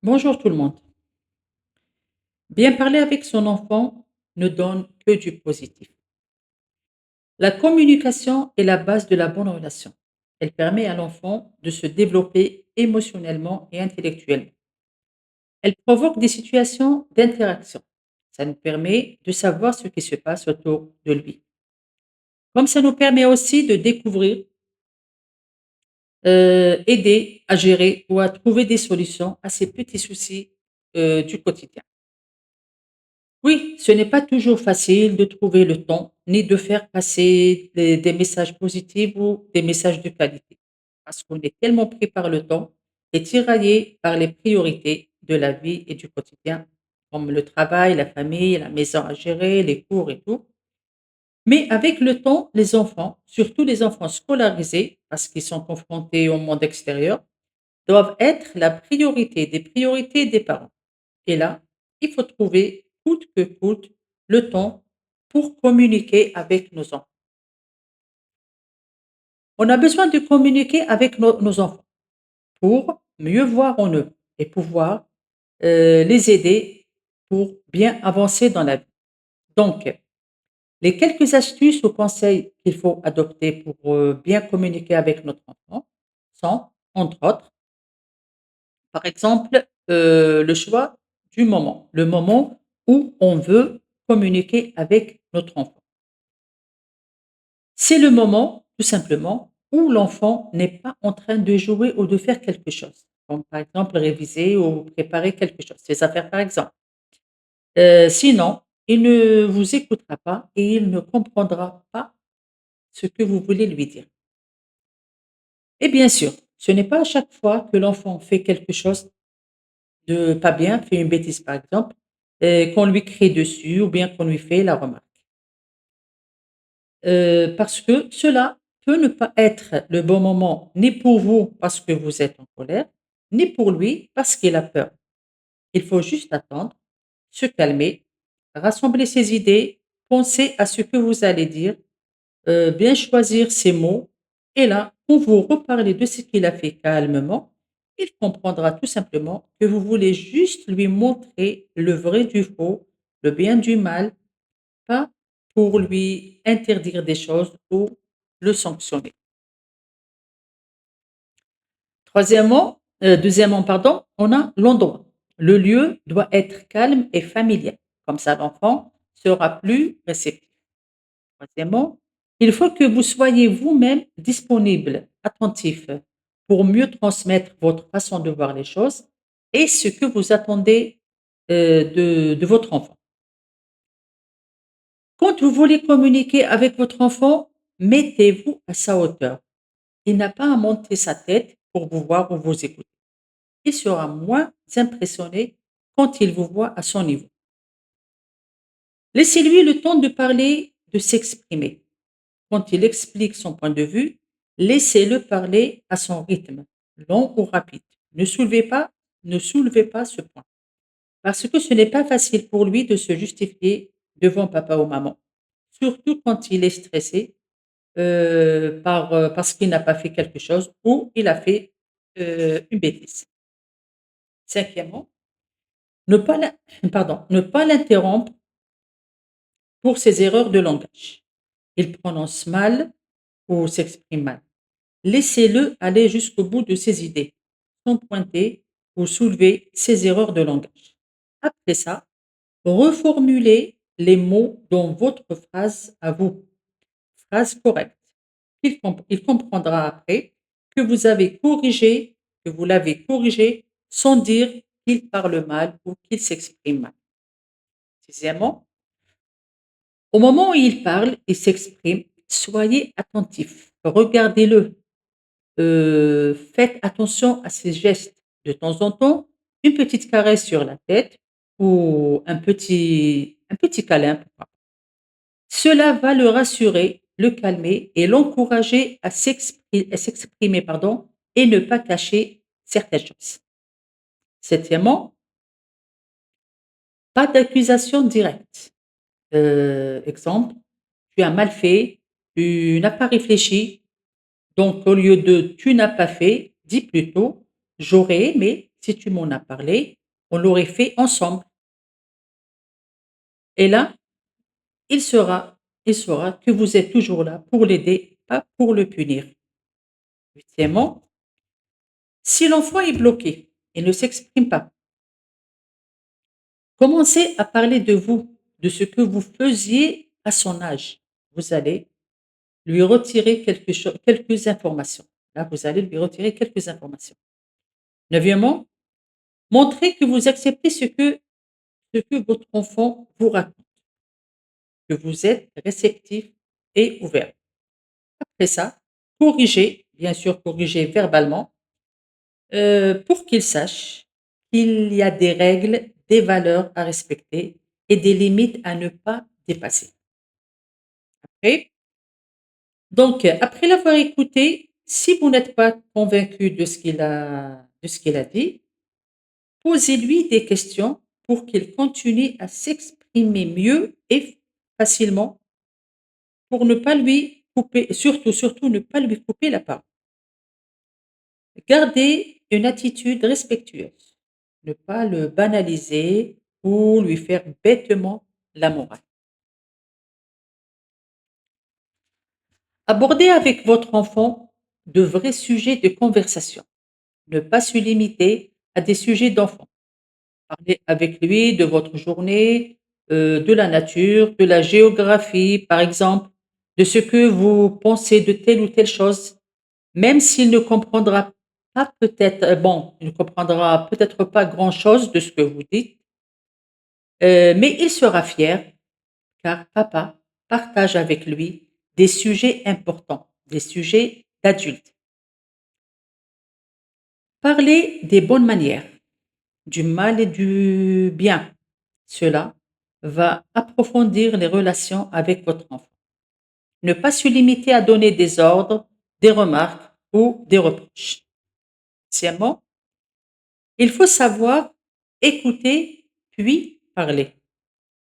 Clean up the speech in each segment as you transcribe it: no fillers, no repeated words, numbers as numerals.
Bonjour tout le monde. Bien parler avec son enfant ne donne que du positif. La communication est la base de la bonne relation. Elle permet à l'enfant de se développer émotionnellement et intellectuellement. Elle provoque des situations d'interaction. Ça nous permet de savoir ce qui se passe autour de lui. Comme ça nous permet aussi de découvrir, aider à gérer ou à trouver des solutions à ces petits soucis du quotidien. Oui, ce n'est pas toujours facile de trouver le temps, ni de faire passer des messages positifs ou des messages de qualité. Parce qu'on est tellement pris par le temps et tiraillé par les priorités de la vie et du quotidien, comme le travail, la famille, la maison à gérer, les cours et tout. Mais avec le temps, les enfants, surtout les enfants scolarisés, parce qu'ils sont confrontés au monde extérieur, doivent être la priorité des priorités des parents. Et là, il faut trouver coûte que coûte le temps pour communiquer avec nos enfants. On a besoin de communiquer avec nos enfants pour mieux voir en eux et pouvoir les aider pour bien avancer dans la vie. Donc, les quelques astuces ou conseils qu'il faut adopter pour bien communiquer avec notre enfant sont, entre autres, par exemple, le choix du moment, le moment où on veut communiquer avec notre enfant. C'est le moment, tout simplement, où l'enfant n'est pas en train de jouer ou de faire quelque chose, comme par exemple réviser ou préparer quelque chose, ses affaires par exemple. Sinon, il ne vous écoutera pas et il ne comprendra pas ce que vous voulez lui dire. Et bien sûr, ce n'est pas à chaque fois que l'enfant fait quelque chose de pas bien, fait une bêtise par exemple, qu'on lui crie dessus ou bien qu'on lui fait la remarque. Parce que cela peut ne pas être le bon moment ni pour vous parce que vous êtes en colère, ni pour lui parce qu'il a peur. Il faut juste attendre, se calmer, rassembler ses idées, penser à ce que vous allez dire, bien choisir ses mots et là, quand vous reparlez de ce qu'il a fait calmement, il comprendra tout simplement que vous voulez juste lui montrer le vrai du faux, le bien du mal, pas pour lui interdire des choses ou le sanctionner. Deuxièmement, pardon, on a l'endroit. Le lieu doit être calme et familier. Comme ça, l'enfant sera plus réceptif. Troisièmement, il faut que vous soyez vous-même disponible, attentif, pour mieux transmettre votre façon de voir les choses et ce que vous attendez de votre enfant. Quand vous voulez communiquer avec votre enfant, mettez-vous à sa hauteur. Il n'a pas à monter sa tête pour vous voir ou vous écouter. Il sera moins impressionné quand il vous voit à son niveau. Laissez-lui le temps de parler, de s'exprimer. Quand il explique son point de vue, laissez-le parler à son rythme, long ou rapide. Ne soulevez pas, ne soulevez pas ce point. Parce que ce n'est pas facile pour lui de se justifier devant papa ou maman. Surtout quand il est stressé parce qu'il n'a pas fait quelque chose ou il a fait une bêtise. Cinquièmement, ne pas l'in ne pas l'interrompre pour ses erreurs de langage. Il prononce mal ou s'exprime mal. Laissez-le aller jusqu'au bout de ses idées, sans pointer ou soulever ses erreurs de langage. Après ça, reformulez les mots dans votre phrase à vous, phrase correcte. Il comprendra après que vous avez corrigé, que vous l'avez corrigé sans dire qu'il parle mal ou qu'il s'exprime mal. Sixièmement, au moment où il parle et s'exprime, soyez attentif. Regardez-le. Faites attention à ses gestes. De temps en temps, une petite caresse sur la tête ou un petit câlin. Pourquoi pas. Cela va le rassurer, le calmer et l'encourager à s'exprimer, pardon, et ne pas cacher certaines choses. Septièmement, pas d'accusation directe. Exemple, tu as mal fait, tu n'as pas réfléchi, donc au lieu de tu n'as pas fait, dis plutôt j'aurais aimé si tu m'en as parlé, on l'aurait fait ensemble. Et là, il sera il saura que vous êtes toujours là pour l'aider, pas pour le punir. Huitièmement, si l'enfant est bloqué et ne s'exprime pas, commencez à parler de vous, de ce que vous faisiez à son âge. Vous allez lui retirer quelques informations. Là, vous allez lui retirer quelques informations. Neuvièmement, montrez que vous acceptez ce que votre enfant vous raconte, que vous êtes réceptif et ouvert. Après ça, corrigez, bien sûr, corrigez verbalement, pour qu'il sache qu'il y a des règles, des valeurs à respecter et des limites à ne pas dépasser. Ok. Donc, après l'avoir écouté, si vous n'êtes pas convaincu de ce qu'il a dit, posez-lui des questions pour qu'il continue à s'exprimer mieux et facilement pour ne pas lui couper, surtout ne pas lui couper la parole. Gardez une attitude respectueuse, ne pas le banaliser ou lui faire bêtement la morale. Abordez avec votre enfant de vrais sujets de conversation. Ne pas se limiter à des sujets d'enfant. Parlez avec lui de votre journée, de la nature, de la géographie, par exemple, de ce que vous pensez de telle ou telle chose, même s'il ne comprendra pas peut-être, bon, il ne comprendra peut-être pas grand-chose de ce que vous dites, mais il sera fier car papa partage avec lui des sujets importants, des sujets d'adultes. Parlez des bonnes manières, du mal et du bien. Cela va approfondir les relations avec votre enfant. Ne pas se limiter à donner des ordres, des remarques ou des reproches. Deuxièmement, il faut savoir écouter puis parler.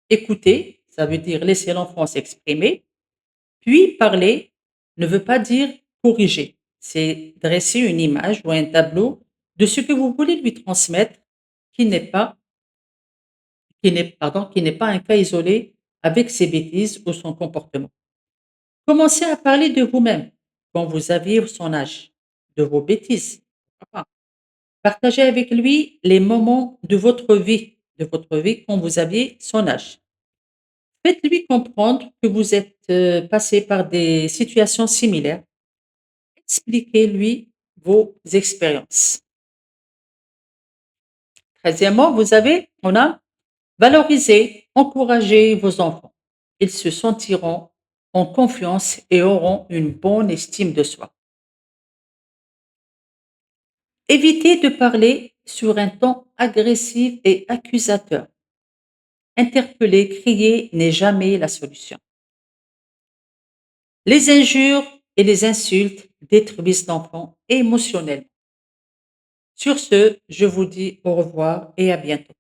Écouter, ça veut dire laisser l'enfant s'exprimer, puis parler ne veut pas dire corriger. C'est dresser une image ou un tableau de ce que vous voulez lui transmettre qui n'est pas qui n'est pas un cas isolé avec ses bêtises ou son comportement. Commencez à parler de vous-même quand vous aviez son âge, de vos bêtises. Pourquoi pas. Partagez avec lui les moments de votre vie quand vous aviez son âge. Faites-lui comprendre que vous êtes passé par des situations similaires. Expliquez-lui vos expériences. Treizièmement, on a valorisé, encouragé vos enfants. Ils se sentiront en confiance et auront une bonne estime de soi. Évitez de parler sur un ton agressif et accusateur. Interpeller, crier n'est jamais la solution. Les injures et les insultes détruisent l'enfant émotionnellement. Sur ce, je vous dis au revoir et à bientôt.